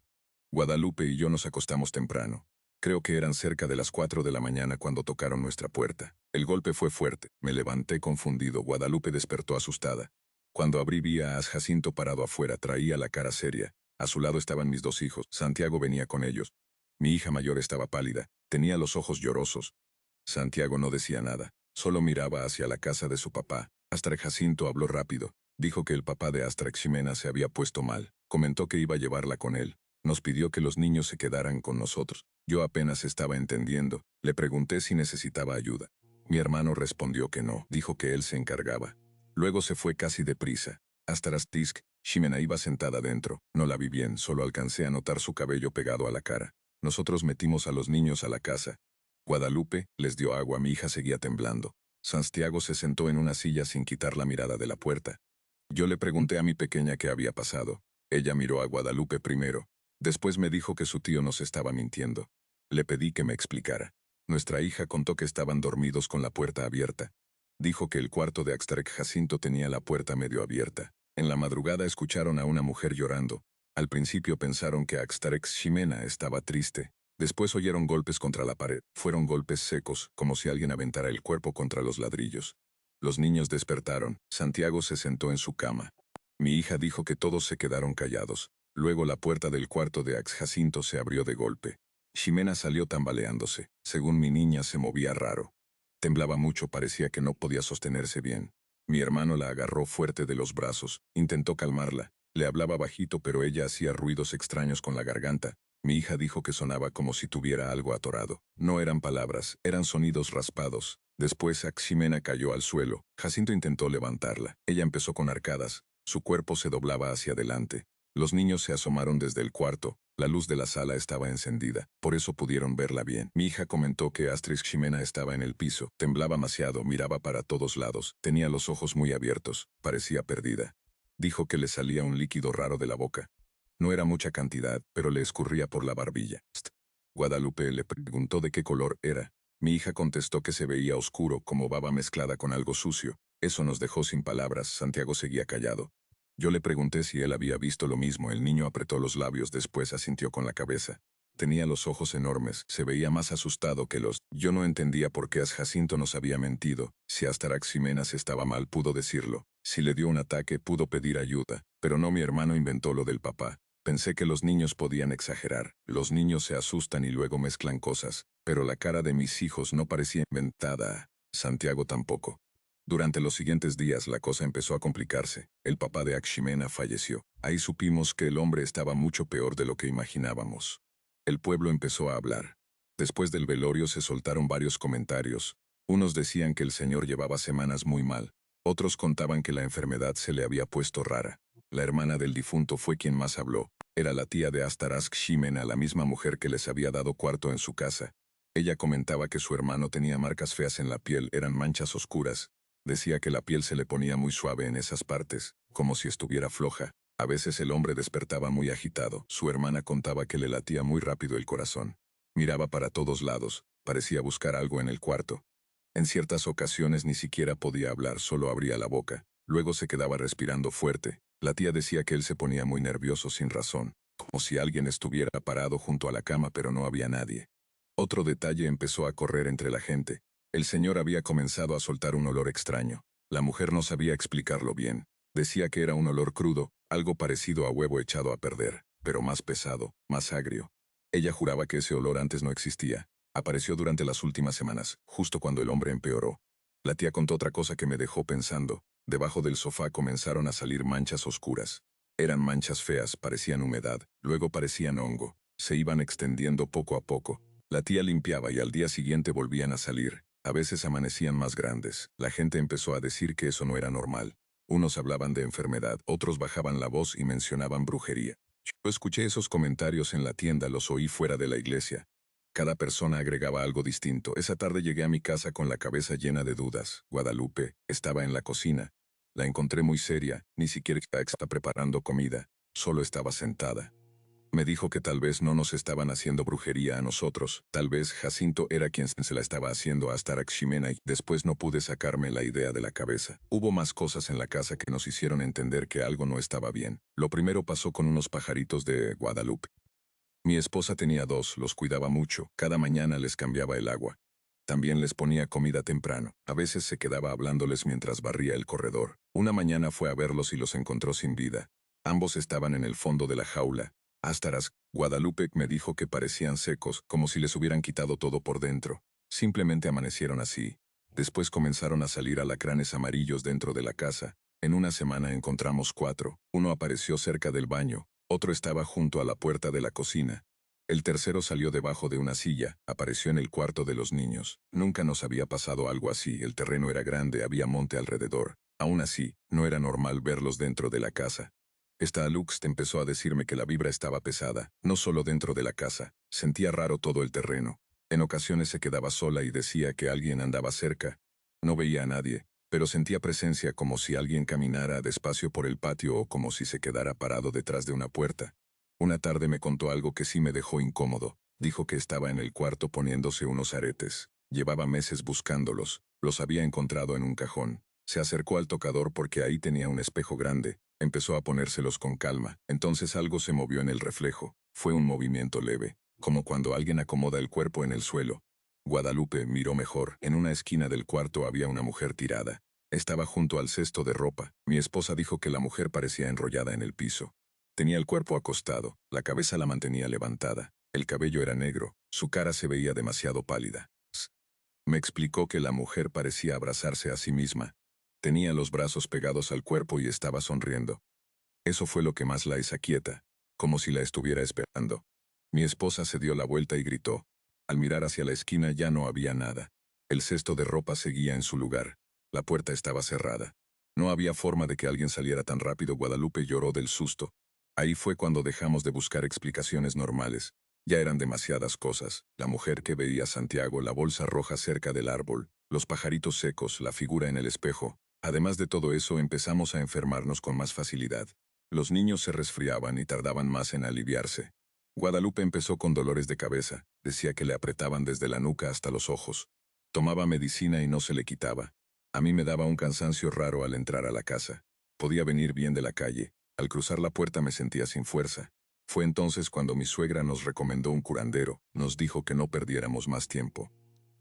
Guadalupe y yo nos acostamos temprano. Creo que eran cerca de las 4 de la mañana cuando tocaron nuestra puerta. El golpe fue fuerte. Me levanté confundido. Guadalupe despertó asustada. Cuando abrí vi a Jacinto parado afuera. Traía la cara seria. A su lado estaban mis dos hijos. Santiago venía con ellos. Mi hija mayor estaba pálida. Tenía los ojos llorosos. Santiago no decía nada. Solo miraba hacia la casa de su papá. Astrac Jacinto habló rápido. Dijo que el papá de Astrac Ximena se había puesto mal. Comentó que iba a llevarla con él. Nos pidió que los niños se quedaran con nosotros. Yo apenas estaba entendiendo. Le pregunté si necesitaba ayuda. Mi hermano respondió que no, dijo que él se encargaba. Luego se fue casi deprisa. Hasta las tisk, Ximena iba sentada dentro. No la vi bien, solo alcancé a notar su cabello pegado a la cara. Nosotros metimos a los niños a la casa. Guadalupe les dio agua, mi hija seguía temblando. Santiago se sentó en una silla sin quitar la mirada de la puerta. Yo le pregunté a mi pequeña qué había pasado. Ella miró a Guadalupe primero. Después me dijo que su tío nos estaba mintiendo. Le pedí que me explicara. Nuestra hija contó que estaban dormidos con la puerta abierta. Dijo que el cuarto de Axtarek Jacinto tenía la puerta medio abierta. En la madrugada escucharon a una mujer llorando. Al principio pensaron que Axtarek Ximena estaba triste. Después oyeron golpes contra la pared. Fueron golpes secos, como si alguien aventara el cuerpo contra los ladrillos. Los niños despertaron. Santiago se sentó en su cama. Mi hija dijo que todos se quedaron callados. Luego la puerta del cuarto de Ax Jacinto se abrió de golpe. Ximena salió tambaleándose. Según mi niña, se movía raro. Temblaba mucho, parecía que no podía sostenerse bien. Mi hermano la agarró fuerte de los brazos, intentó calmarla. Le hablaba bajito, pero ella hacía ruidos extraños con la garganta. Mi hija dijo que sonaba como si tuviera algo atorado. No eran palabras, eran sonidos raspados. Después Ximena cayó al suelo. Jacinto intentó levantarla. Ella empezó con arcadas. Su cuerpo se doblaba hacia adelante. Los niños se asomaron desde el cuarto. La luz de la sala estaba encendida, por eso pudieron verla bien. Mi hija comentó que Astrid Ximena estaba en el piso, temblaba demasiado, miraba para todos lados, tenía los ojos muy abiertos, parecía perdida. Dijo que le salía un líquido raro de la boca. No era mucha cantidad, pero le escurría por la barbilla. Guadalupe le preguntó de qué color era. Mi hija contestó que se veía oscuro, como baba mezclada con algo sucio. Eso nos dejó sin palabras. Santiago seguía callado. Yo le pregunté si él había visto lo mismo. El niño apretó los labios, después asintió con la cabeza. Tenía los ojos enormes, se veía más asustado que los... Yo no entendía por qué Jacinto nos había mentido. Si Astarax Jiménez estaba mal, pudo decirlo. Si le dio un ataque, pudo pedir ayuda. Pero no, mi hermano inventó lo del papá. Pensé que los niños podían exagerar. Los niños se asustan y luego mezclan cosas. Pero la cara de mis hijos no parecía inventada. Santiago tampoco. Durante los siguientes días la cosa empezó a complicarse. El papá de Aximena falleció. Ahí supimos que el hombre estaba mucho peor de lo que imaginábamos. El pueblo empezó a hablar. Después del velorio se soltaron varios comentarios. Unos decían que el señor llevaba semanas muy mal. Otros contaban que la enfermedad se le había puesto rara. La hermana del difunto fue quien más habló. Era la tía de Astarask Ximena, la misma mujer que les había dado cuarto en su casa. Ella comentaba que su hermano tenía marcas feas en la piel, eran manchas oscuras. Decía que la piel se le ponía muy suave en esas partes, como si estuviera floja. A veces el hombre despertaba muy agitado. Su hermana contaba que le latía muy rápido el corazón. Miraba para todos lados, parecía buscar algo en el cuarto. En ciertas ocasiones ni siquiera podía hablar, solo abría la boca. Luego se quedaba respirando fuerte. La tía decía que él se ponía muy nervioso sin razón, como si alguien estuviera parado junto a la cama pero no había nadie. Otro detalle empezó a correr entre la gente. El señor había comenzado a soltar un olor extraño. La mujer no sabía explicarlo bien. Decía que era un olor crudo, algo parecido a huevo echado a perder, pero más pesado, más agrio. Ella juraba que ese olor antes no existía. Apareció durante las últimas semanas, justo cuando el hombre empeoró. La tía contó otra cosa que me dejó pensando. Debajo del sofá comenzaron a salir manchas oscuras. Eran manchas feas, parecían humedad, luego parecían hongo. Se iban extendiendo poco a poco. La tía limpiaba y al día siguiente volvían a salir. A veces amanecían más grandes. La gente empezó a decir que eso no era normal. Unos hablaban de enfermedad, otros bajaban la voz y mencionaban brujería. Yo escuché esos comentarios en la tienda, los oí fuera de la iglesia. Cada persona agregaba algo distinto. Esa tarde llegué a mi casa con la cabeza llena de dudas. Guadalupe estaba en la cocina. La encontré muy seria, ni siquiera estaba preparando comida, solo estaba sentada. Me dijo que tal vez no nos estaban haciendo brujería a nosotros, tal vez Jacinto era quien se la estaba haciendo a Astarax Ximena y después no pude sacarme la idea de la cabeza. Hubo más cosas en la casa que nos hicieron entender que algo no estaba bien. Lo primero pasó con unos pajaritos de Guadalupe. Mi esposa tenía dos, los cuidaba mucho, cada mañana les cambiaba el agua. También les ponía comida temprano. A veces se quedaba hablándoles mientras barría el corredor. Una mañana fue a verlos y los encontró sin vida. Ambos estaban en el fondo de la jaula. Astaras, Guadalupe me dijo que parecían secos, como si les hubieran quitado todo por dentro. Simplemente amanecieron así. Después comenzaron a salir alacranes amarillos dentro de la casa. En una semana encontramos 4. Uno apareció cerca del baño, otro estaba junto a la puerta de la cocina. El tercero salió debajo de una silla, apareció en el cuarto de los niños. Nunca nos había pasado algo así, el terreno era grande, había monte alrededor. Aún así, no era normal verlos dentro de la casa. Esta Alux empezó a decirme que la vibra estaba pesada, no solo dentro de la casa, sentía raro todo el terreno. En ocasiones se quedaba sola y decía que alguien andaba cerca. No veía a nadie, pero sentía presencia como si alguien caminara despacio por el patio o como si se quedara parado detrás de una puerta. Una tarde me contó algo que sí me dejó incómodo. Dijo que estaba en el cuarto poniéndose unos aretes. Llevaba meses buscándolos. Los había encontrado en un cajón. Se acercó al tocador porque ahí tenía un espejo grande. Empezó a ponérselos con calma. Entonces algo se movió en el reflejo. Fue un movimiento leve, como cuando alguien acomoda el cuerpo en el suelo. Guadalupe miró mejor. En una esquina del cuarto había una mujer tirada. Estaba junto al cesto de ropa. Mi esposa dijo que la mujer parecía enrollada en el piso. Tenía el cuerpo acostado, la cabeza la mantenía levantada, el cabello era negro, su cara se veía demasiado pálida. Me explicó que la mujer parecía abrazarse a sí misma. Tenía los brazos pegados al cuerpo y estaba sonriendo. Eso fue lo que más la hizo quieta, como si la estuviera esperando. Mi esposa se dio la vuelta y gritó. Al mirar hacia la esquina ya no había nada. El cesto de ropa seguía en su lugar. La puerta estaba cerrada. No había forma de que alguien saliera tan rápido. Guadalupe lloró del susto. Ahí fue cuando dejamos de buscar explicaciones normales. Ya eran demasiadas cosas. La mujer que veía a Santiago, la bolsa roja cerca del árbol, los pajaritos secos, la figura en el espejo. Además de todo eso, empezamos a enfermarnos con más facilidad. Los niños se resfriaban y tardaban más en aliviarse. Guadalupe empezó con dolores de cabeza. Decía que le apretaban desde la nuca hasta los ojos. Tomaba medicina y no se le quitaba. A mí me daba un cansancio raro al entrar a la casa. Podía venir bien de la calle. Al cruzar la puerta me sentía sin fuerza. Fue entonces cuando mi suegra nos recomendó un curandero, nos dijo que no perdiéramos más tiempo.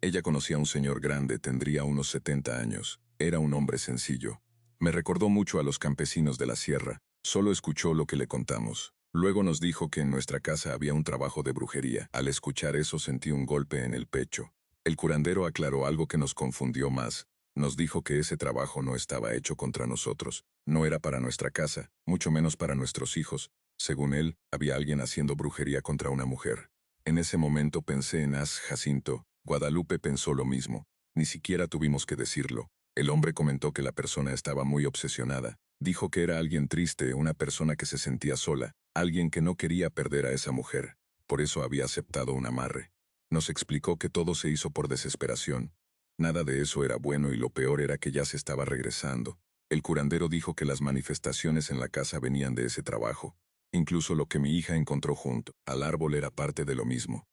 Ella conocía a un señor grande, tendría unos 70 años. Era un hombre sencillo. Me recordó mucho a los campesinos de la sierra. Solo escuchó lo que le contamos. Luego nos dijo que en nuestra casa había un trabajo de brujería. Al escuchar eso sentí un golpe en el pecho. El curandero aclaró algo que nos confundió más. Nos dijo que ese trabajo no estaba hecho contra nosotros. No era para nuestra casa, mucho menos para nuestros hijos. Según él, había alguien haciendo brujería contra una mujer. En ese momento pensé en As Jacinto. Guadalupe pensó lo mismo. Ni siquiera tuvimos que decirlo. El hombre comentó que la persona estaba muy obsesionada. Dijo que era alguien triste, una persona que se sentía sola, alguien que no quería perder a esa mujer. Por eso había aceptado un amarre. Nos explicó que todo se hizo por desesperación. Nada de eso era bueno y lo peor era que ya se estaba regresando. El curandero dijo que las manifestaciones en la casa venían de ese trabajo. Incluso lo que mi hija encontró junto al árbol era parte de lo mismo.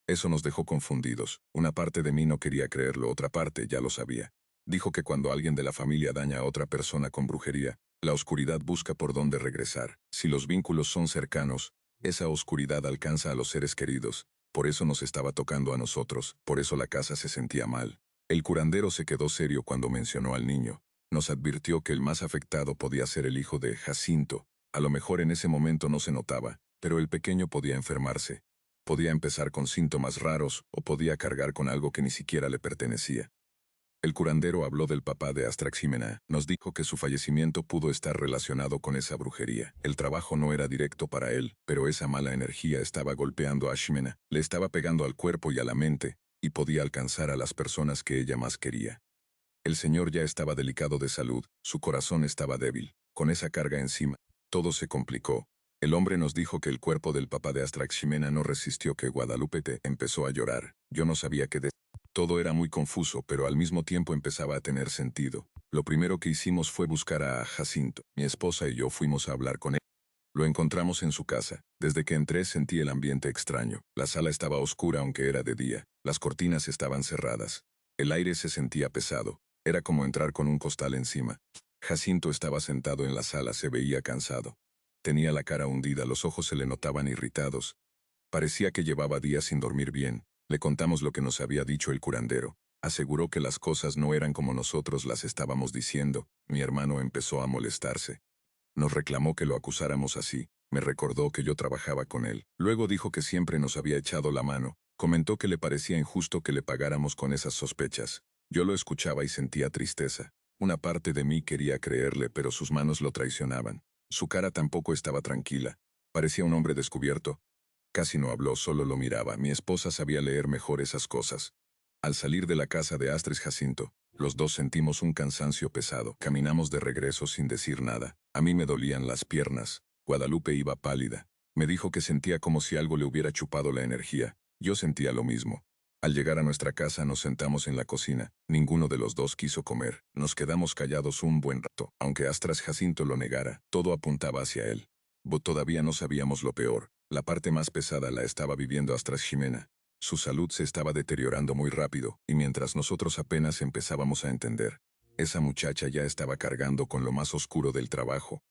Eso nos dejó confundidos. Una parte de mí no quería creerlo, otra parte ya lo sabía. Dijo que cuando alguien de la familia daña a otra persona con brujería, la oscuridad busca por dónde regresar. Si los vínculos son cercanos, esa oscuridad alcanza a los seres queridos. Por eso nos estaba tocando a nosotros, por eso la casa se sentía mal. El curandero se quedó serio cuando mencionó al niño. Nos advirtió que el más afectado podía ser el hijo de Jacinto. A lo mejor en ese momento no se notaba, pero el pequeño podía enfermarse. Podía empezar con síntomas raros o podía cargar con algo que ni siquiera le pertenecía. El curandero habló del papá de Astraximena. Nos dijo que su fallecimiento pudo estar relacionado con esa brujería. El trabajo no era directo para él, pero esa mala energía estaba golpeando a Ximena, le estaba pegando al cuerpo y a la mente, y podía alcanzar a las personas que ella más quería. El señor ya estaba delicado de salud, su corazón estaba débil. Con esa carga encima, todo se complicó. El hombre nos dijo que el cuerpo del papá de Astraximena no resistió, que Guadalupe te empezó a llorar. Yo no sabía qué decir. Todo era muy confuso, pero al mismo tiempo empezaba a tener sentido. Lo primero que hicimos fue buscar a Jacinto. Mi esposa y yo fuimos a hablar con él. Lo encontramos en su casa. Desde que entré sentí el ambiente extraño. La sala estaba oscura aunque era de día. Las cortinas estaban cerradas. El aire se sentía pesado. Era como entrar con un costal encima. Jacinto estaba sentado en la sala, se veía cansado. Tenía la cara hundida, los ojos se le notaban irritados. Parecía que llevaba días sin dormir bien. Le contamos lo que nos había dicho el curandero. Aseguró que las cosas no eran como nosotros las estábamos diciendo. Mi hermano empezó a molestarse. Nos reclamó que lo acusáramos así. Me recordó que yo trabajaba con él. Luego dijo que siempre nos había echado la mano. Comentó que le parecía injusto que le pagáramos con esas sospechas. Yo lo escuchaba y sentía tristeza. Una parte de mí quería creerle, pero sus manos lo traicionaban. Su cara tampoco estaba tranquila. Parecía un hombre descubierto. Casi no habló, solo lo miraba. Mi esposa sabía leer mejor esas cosas. Al salir de la casa de Astres Jacinto, los dos sentimos un cansancio pesado. Caminamos de regreso sin decir nada. A mí me dolían las piernas. Guadalupe iba pálida. Me dijo que sentía como si algo le hubiera chupado la energía. Yo sentía lo mismo. Al llegar a nuestra casa nos sentamos en la cocina. Ninguno de los dos quiso comer. Nos quedamos callados un buen rato. Aunque Astras Jacinto lo negara, todo apuntaba hacia él. Todavía no sabíamos lo peor. La parte más pesada la estaba viviendo Astras Ximena. Su salud se estaba deteriorando muy rápido, y mientras nosotros apenas empezábamos a entender, esa muchacha ya estaba cargando con lo más oscuro del trabajo.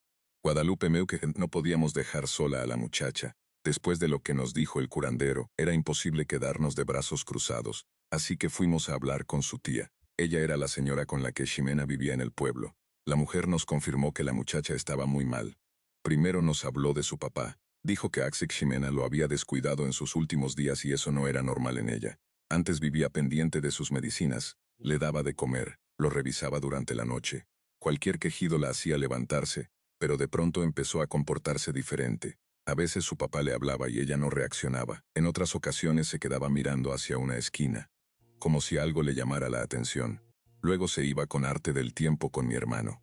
Guadalupe Meuque, no podíamos dejar sola a la muchacha. Después de lo que nos dijo el curandero, era imposible quedarnos de brazos cruzados, así que fuimos a hablar con su tía. Ella era la señora con la que Ximena vivía en el pueblo. La mujer nos confirmó que la muchacha estaba muy mal. Primero nos habló de su papá. Dijo que Axel Ximena lo había descuidado en sus últimos días y eso no era normal en ella. Antes vivía pendiente de sus medicinas, le daba de comer, lo revisaba durante la noche. Cualquier quejido la hacía levantarse, pero de pronto empezó a comportarse diferente. A veces su papá le hablaba y ella no reaccionaba. En otras ocasiones se quedaba mirando hacia una esquina, como si algo le llamara la atención. Luego se iba con arte del tiempo con mi hermano.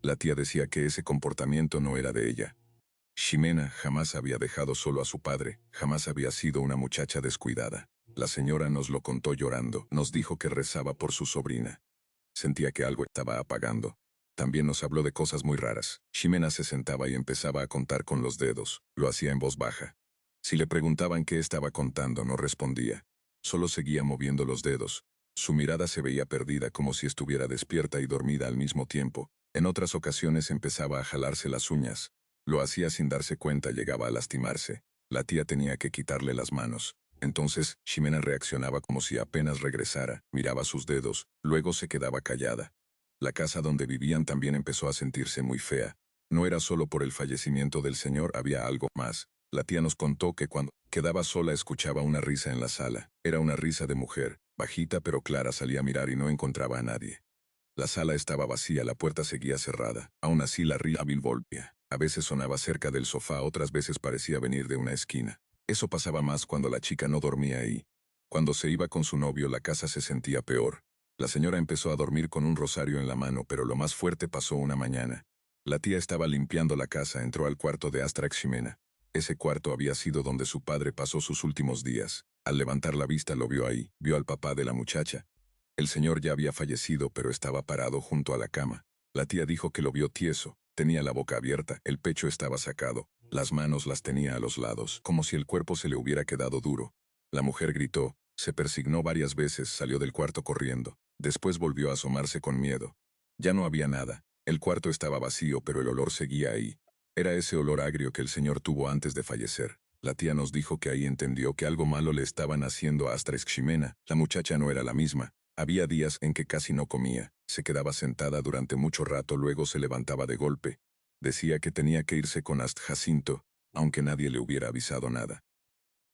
La tía decía que ese comportamiento no era de ella. Ximena jamás había dejado solo a su padre, jamás había sido una muchacha descuidada. La señora nos lo contó llorando, nos dijo que rezaba por su sobrina. Sentía que algo estaba apagando. También nos habló de cosas muy raras. Ximena se sentaba y empezaba a contar con los dedos, lo hacía en voz baja. Si le preguntaban qué estaba contando, no respondía. Solo seguía moviendo los dedos. Su mirada se veía perdida como si estuviera despierta y dormida al mismo tiempo. En otras ocasiones empezaba a jalarse las uñas. Lo hacía sin darse cuenta, llegaba a lastimarse. La tía tenía que quitarle las manos. Entonces, Ximena reaccionaba como si apenas regresara, miraba sus dedos, luego se quedaba callada. La casa donde vivían también empezó a sentirse muy fea. No era solo por el fallecimiento del señor, había algo más. La tía nos contó que cuando quedaba sola escuchaba una risa en la sala. Era una risa de mujer, bajita pero clara, salía a mirar y no encontraba a nadie. La sala estaba vacía, la puerta seguía cerrada. Aún así la risa volvía. A veces sonaba cerca del sofá, otras veces parecía venir de una esquina. Eso pasaba más cuando la chica no dormía ahí. Cuando se iba con su novio, la casa se sentía peor. La señora empezó a dormir con un rosario en la mano, pero lo más fuerte pasó una mañana. La tía estaba limpiando la casa, entró al cuarto de Astras Ximena. Ese cuarto había sido donde su padre pasó sus últimos días. Al levantar la vista lo vio ahí, vio al papá de la muchacha. El señor ya había fallecido, pero estaba parado junto a la cama. La tía dijo que lo vio tieso, tenía la boca abierta, el pecho estaba sacado, las manos las tenía a los lados, como si el cuerpo se le hubiera quedado duro. La mujer gritó, se persignó varias veces, salió del cuarto corriendo. Después volvió a asomarse con miedo. Ya no había nada. El cuarto estaba vacío, pero el olor seguía ahí. Era ese olor agrio que el señor tuvo antes de fallecer. La tía nos dijo que ahí entendió que algo malo le estaban haciendo a Astras Ximena. La muchacha no era la misma. Había días en que casi no comía. Se quedaba sentada durante mucho rato, luego se levantaba de golpe. Decía que tenía que irse con Ast Jacinto, aunque nadie le hubiera avisado nada.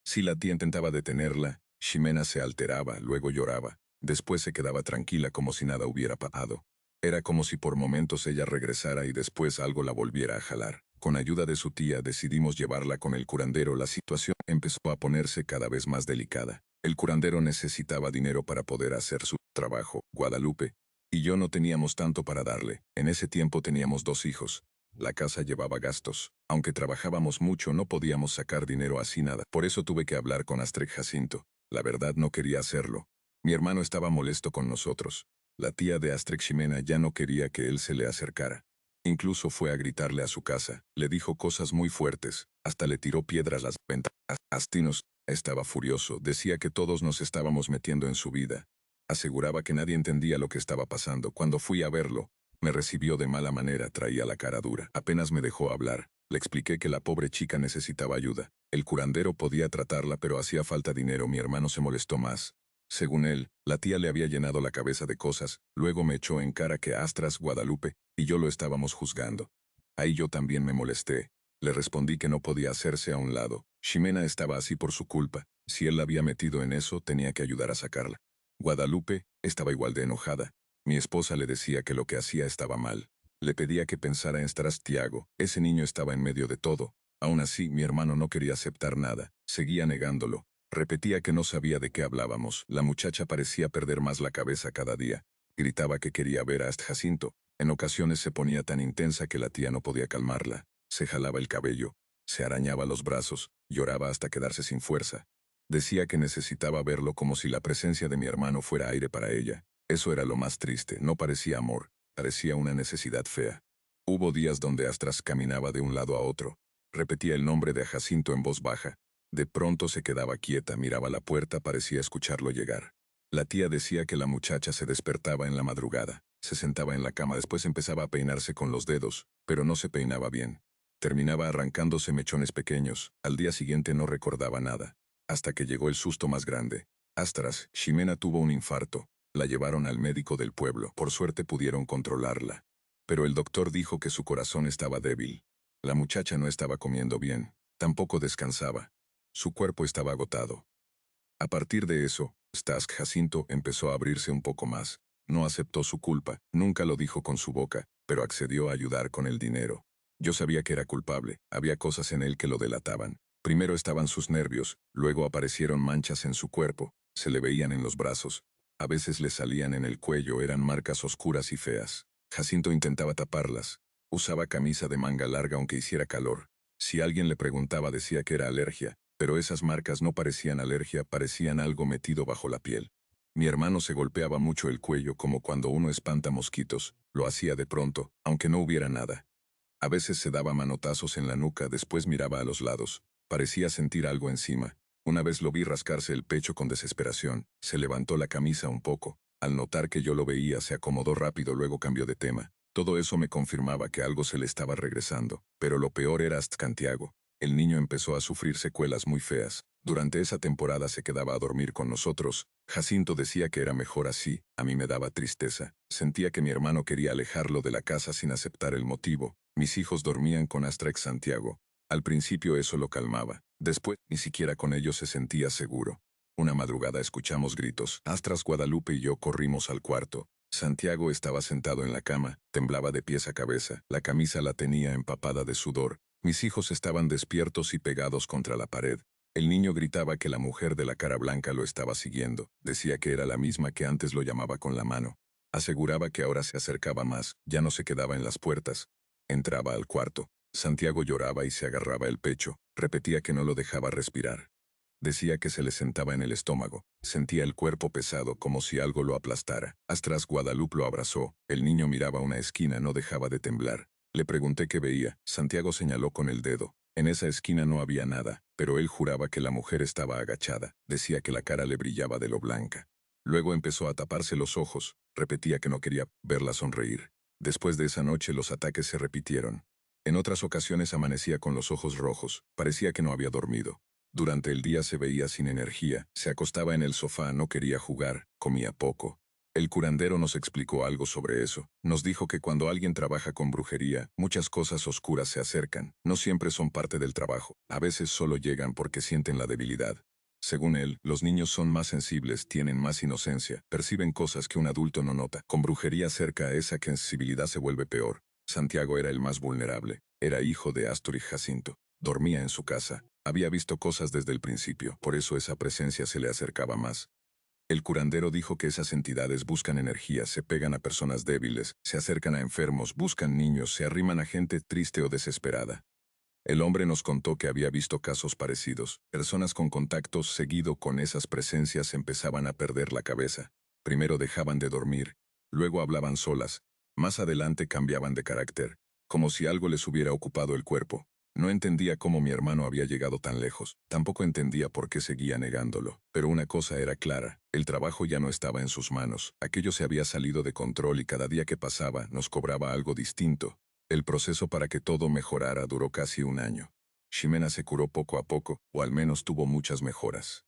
Si la tía intentaba detenerla, Ximena se alteraba, luego lloraba. Después se quedaba tranquila como si nada hubiera pasado. Era como si por momentos ella regresara y después algo la volviera a jalar. Con ayuda de su tía decidimos llevarla con el curandero. La situación empezó a ponerse cada vez más delicada. El curandero necesitaba dinero para poder hacer su trabajo. Guadalupe y yo no teníamos tanto para darle. En ese tiempo teníamos 2 hijos. La casa llevaba gastos. Aunque trabajábamos mucho, no podíamos sacar dinero así nada. Por eso tuve que hablar con Astrid Jacinto. La verdad no quería hacerlo. Mi hermano estaba molesto con nosotros. La tía de Astrid Ximena ya no quería que él se le acercara. Incluso fue a gritarle a su casa. Le dijo cosas muy fuertes. Hasta le tiró piedras a las ventanas. Astinos estaba furioso. Decía que todos nos estábamos metiendo en su vida. Aseguraba que nadie entendía lo que estaba pasando. Cuando fui a verlo, me recibió de mala manera, traía la cara dura. Apenas me dejó hablar. Le expliqué que la pobre chica necesitaba ayuda. El curandero podía tratarla, pero hacía falta dinero. Mi hermano se molestó más. Según él, la tía le había llenado la cabeza de cosas, luego me echó en cara que Astras, Guadalupe y yo lo estábamos juzgando. Ahí yo también me molesté. Le respondí que no podía hacerse a un lado. Ximena estaba así por su culpa. Si él la había metido en eso, tenía que ayudar a sacarla. Guadalupe estaba igual de enojada. Mi esposa le decía que lo que hacía estaba mal. Le pedía que pensara en Strastiago. Ese niño estaba en medio de todo. Aún así, mi hermano no quería aceptar nada, seguía negándolo. Repetía que no sabía de qué hablábamos. La muchacha parecía perder más la cabeza cada día. Gritaba que quería ver a Jacinto. En ocasiones se ponía tan intensa que la tía no podía calmarla. Se jalaba el cabello, se arañaba los brazos, lloraba hasta quedarse sin fuerza. Decía que necesitaba verlo como si la presencia de mi hermano fuera aire para ella. Eso era lo más triste, no parecía amor, parecía una necesidad fea. Hubo días donde Astras caminaba de un lado a otro. Repetía el nombre de Jacinto en voz baja. De pronto se quedaba quieta, miraba la puerta, parecía escucharlo llegar. La tía decía que la muchacha se despertaba en la madrugada, se sentaba en la cama, después empezaba a peinarse con los dedos, pero no se peinaba bien. Terminaba arrancándose mechones pequeños, al día siguiente no recordaba nada. Hasta que llegó el susto más grande. Astras, Ximena tuvo un infarto. La llevaron al médico del pueblo, por suerte pudieron controlarla. Pero el doctor dijo que su corazón estaba débil. La muchacha no estaba comiendo bien, tampoco descansaba. Su cuerpo estaba agotado. A partir de eso, Stas Jacinto empezó a abrirse un poco más. No aceptó su culpa, nunca lo dijo con su boca, pero accedió a ayudar con el dinero. Yo sabía que era culpable, había cosas en él que lo delataban. Primero estaban sus nervios, luego aparecieron manchas en su cuerpo, se le veían en los brazos. A veces le salían en el cuello, eran marcas oscuras y feas. Jacinto intentaba taparlas. Usaba camisa de manga larga aunque hiciera calor. Si alguien le preguntaba decía que era alergia, pero esas marcas no parecían alergia, parecían algo metido bajo la piel. Mi hermano se golpeaba mucho el cuello como cuando uno espanta mosquitos, lo hacía de pronto, aunque no hubiera nada. A veces se daba manotazos en la nuca, después miraba a los lados. Parecía sentir algo encima. Una vez lo vi rascarse el pecho con desesperación, se levantó la camisa un poco. Al notar que yo lo veía se acomodó rápido, luego cambió de tema. Todo eso me confirmaba que algo se le estaba regresando, pero lo peor era Santiago. El niño empezó a sufrir secuelas muy feas. Durante esa temporada se quedaba a dormir con nosotros. Jacinto decía que era mejor así, a mí me daba tristeza. Sentía que mi hermano quería alejarlo de la casa sin aceptar el motivo. Mis hijos dormían con Astrex Santiago. Al principio eso lo calmaba. Después, ni siquiera con ellos se sentía seguro. Una madrugada escuchamos gritos. Astras, Guadalupe y yo corrimos al cuarto. Santiago estaba sentado en la cama, temblaba de pies a cabeza. La camisa la tenía empapada de sudor. Mis hijos estaban despiertos y pegados contra la pared. El niño gritaba que la mujer de la cara blanca lo estaba siguiendo. Decía que era la misma que antes lo llamaba con la mano. Aseguraba que ahora se acercaba más, ya no se quedaba en las puertas. Entraba al cuarto. Santiago lloraba y se agarraba el pecho. Repetía que no lo dejaba respirar. Decía que se le sentaba en el estómago. Sentía el cuerpo pesado como si algo lo aplastara. Astras Guadalupe lo abrazó. El niño miraba a una esquina, no dejaba de temblar. Le pregunté qué veía. Santiago señaló con el dedo. En esa esquina no había nada, pero él juraba que la mujer estaba agachada. Decía que la cara le brillaba de lo blanca. Luego empezó a taparse los ojos. Repetía que no quería verla sonreír. Después de esa noche los ataques se repitieron. En otras ocasiones amanecía con los ojos rojos. Parecía que no había dormido. Durante el día se veía sin energía, se acostaba en el sofá, no quería jugar, comía poco. El curandero nos explicó algo sobre eso. Nos dijo que cuando alguien trabaja con brujería, muchas cosas oscuras se acercan. No siempre son parte del trabajo. A veces solo llegan porque sienten la debilidad. Según él, los niños son más sensibles, tienen más inocencia, perciben cosas que un adulto no nota. Con brujería cerca, esa sensibilidad se vuelve peor. Santiago era el más vulnerable. Era hijo de Astor y Jacinto. Dormía en su casa. Había visto cosas desde el principio, por eso esa presencia se le acercaba más. El curandero dijo que esas entidades buscan energía, se pegan a personas débiles, se acercan a enfermos, buscan niños, se arriman a gente triste o desesperada. El hombre nos contó que había visto casos parecidos. Personas con contactos seguido con esas presencias empezaban a perder la cabeza. Primero dejaban de dormir, luego hablaban solas, más adelante cambiaban de carácter, como si algo les hubiera ocupado el cuerpo. No entendía cómo mi hermano había llegado tan lejos, tampoco entendía por qué seguía negándolo. Pero una cosa era clara, el trabajo ya no estaba en sus manos, aquello se había salido de control y cada día que pasaba nos cobraba algo distinto. El proceso para que todo mejorara duró casi un año. Ximena se curó poco a poco, o al menos tuvo muchas mejoras.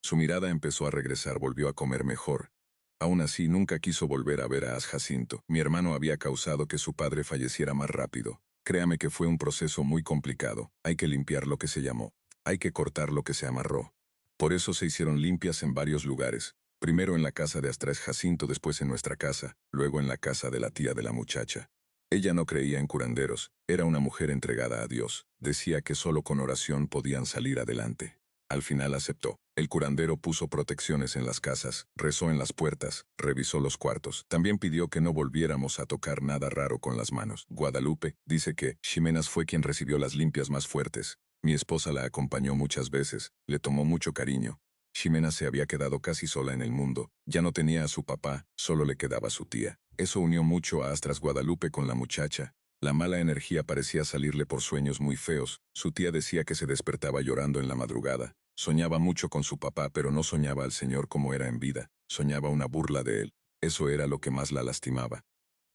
Su mirada empezó a regresar, volvió a comer mejor. Aún así, nunca quiso volver a ver a Jacinto. Mi hermano había causado que su padre falleciera más rápido. Créame que fue un proceso muy complicado. Hay que limpiar lo que se llamó. Hay que cortar lo que se amarró. Por eso se hicieron limpias en varios lugares. Primero en la casa de Astras Jacinto, después en nuestra casa, luego en la casa de la tía de la muchacha. Ella no creía en curanderos, era una mujer entregada a Dios. Decía que solo con oración podían salir adelante. Al final aceptó. El curandero puso protecciones en las casas, rezó en las puertas, revisó los cuartos. También pidió que no volviéramos a tocar nada raro con las manos. Guadalupe dice que Ximenas fue quien recibió las limpias más fuertes. Mi esposa la acompañó muchas veces, le tomó mucho cariño. Ximena se había quedado casi sola en el mundo, ya no tenía a su papá, solo le quedaba su tía. Eso unió mucho a Astras Guadalupe con la muchacha. La mala energía parecía salirle por sueños muy feos, su tía decía que se despertaba llorando en la madrugada. Soñaba mucho con su papá, pero no soñaba al señor como era en vida, soñaba una burla de él. Eso era lo que más la lastimaba.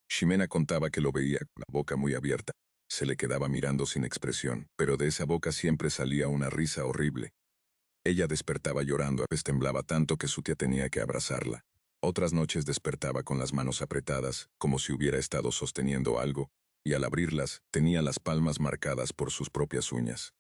Ximena contaba que lo veía con la boca muy abierta. Se le quedaba mirando sin expresión, pero de esa boca siempre salía una risa horrible. Ella despertaba llorando, a veces temblaba tanto que su tía tenía que abrazarla. Otras noches despertaba con las manos apretadas, como si hubiera estado sosteniendo algo, y al abrirlas, tenía las palmas marcadas por sus propias uñas.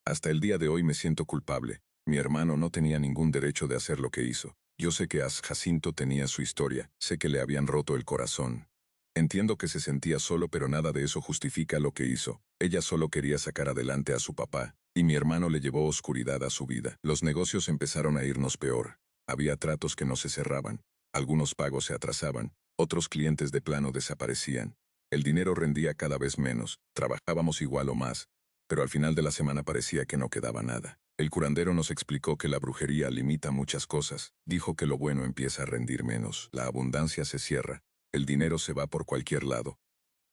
Hasta el día de hoy me siento culpable. Mi hermano no tenía ningún derecho de hacer lo que hizo. Yo sé que Jacinto tenía su historia, sé que le habían roto el corazón. Entiendo que se sentía solo, pero nada de eso justifica lo que hizo. Ella solo quería sacar adelante a su papá, y mi hermano le llevó oscuridad a su vida. Los negocios empezaron a irnos peor. Había tratos que no se cerraban. Algunos pagos se atrasaban. Otros clientes de plano desaparecían. El dinero rendía cada vez menos. Trabajábamos igual o más, pero al final de la semana parecía que no quedaba nada. El curandero nos explicó que la brujería limita muchas cosas. Dijo que lo bueno empieza a rendir menos. La abundancia se cierra. El dinero se va por cualquier lado.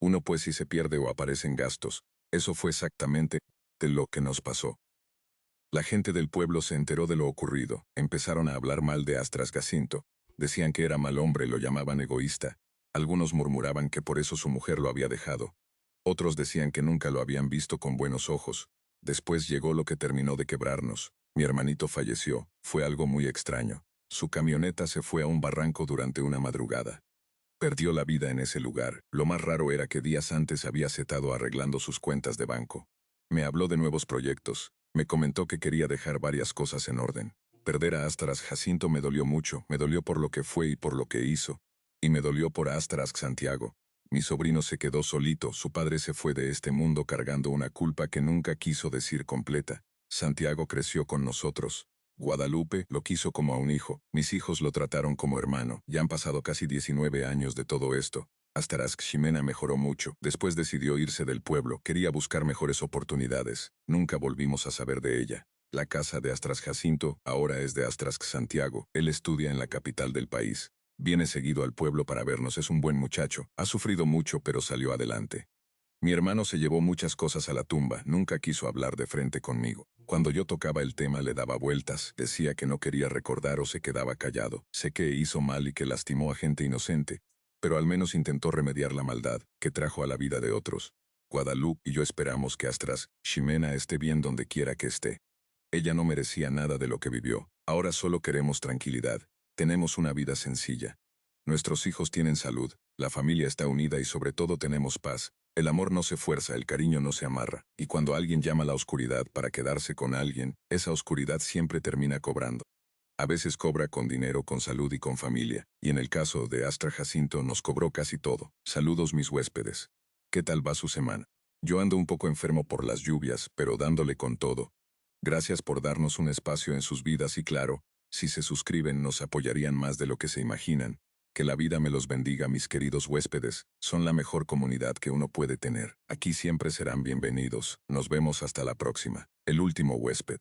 Uno pues si se pierde o aparecen gastos. Eso fue exactamente de lo que nos pasó. La gente del pueblo se enteró de lo ocurrido. Empezaron a hablar mal de Astras Jacinto. Decían que era mal hombre, lo llamaban egoísta. Algunos murmuraban que por eso su mujer lo había dejado. Otros decían que nunca lo habían visto con buenos ojos. Después llegó lo que terminó de quebrarnos. Mi hermanito falleció. Fue algo muy extraño. Su camioneta se fue a un barranco durante una madrugada. Perdió la vida en ese lugar. Lo más raro era que días antes había estado arreglando sus cuentas de banco. Me habló de nuevos proyectos. Me comentó que quería dejar varias cosas en orden. Perder a Astras Jacinto me dolió mucho. Me dolió por lo que fue y por lo que hizo. Y me dolió por Astras Santiago. Mi sobrino se quedó solito. Su padre se fue de este mundo cargando una culpa que nunca quiso decir completa. Santiago creció con nosotros. Guadalupe lo quiso como a un hijo. Mis hijos lo trataron como hermano. Ya han pasado casi 19 años de todo esto. Astras Ximena mejoró mucho. Después decidió irse del pueblo. Quería buscar mejores oportunidades. Nunca volvimos a saber de ella. La casa de Astras Jacinto ahora es de Astras Santiago. Él estudia en la capital del país. Viene seguido al pueblo para vernos. Es un buen muchacho. Ha sufrido mucho, pero salió adelante. Mi hermano se llevó muchas cosas a la tumba, nunca quiso hablar de frente conmigo. Cuando yo tocaba el tema le daba vueltas, decía que no quería recordar o se quedaba callado. Sé que hizo mal y que lastimó a gente inocente, pero al menos intentó remediar la maldad que trajo a la vida de otros. Guadalupe y yo esperamos que Astras Ximena esté bien donde quiera que esté. Ella no merecía nada de lo que vivió. Ahora solo queremos tranquilidad. Tenemos una vida sencilla. Nuestros hijos tienen salud, la familia está unida y sobre todo tenemos paz. El amor no se fuerza, el cariño no se amarra, y cuando alguien llama a la oscuridad para quedarse con alguien, esa oscuridad siempre termina cobrando. A veces cobra con dinero, con salud y con familia, y en el caso de Astra Jacinto nos cobró casi todo. Saludos mis huéspedes. ¿Qué tal va su semana? Yo ando un poco enfermo por las lluvias, pero dándole con todo. Gracias por darnos un espacio en sus vidas y claro, si se suscriben nos apoyarían más de lo que se imaginan. Que la vida me los bendiga mis queridos huéspedes, son la mejor comunidad que uno puede tener. Aquí siempre serán bienvenidos. Nos vemos hasta la próxima. El último huésped.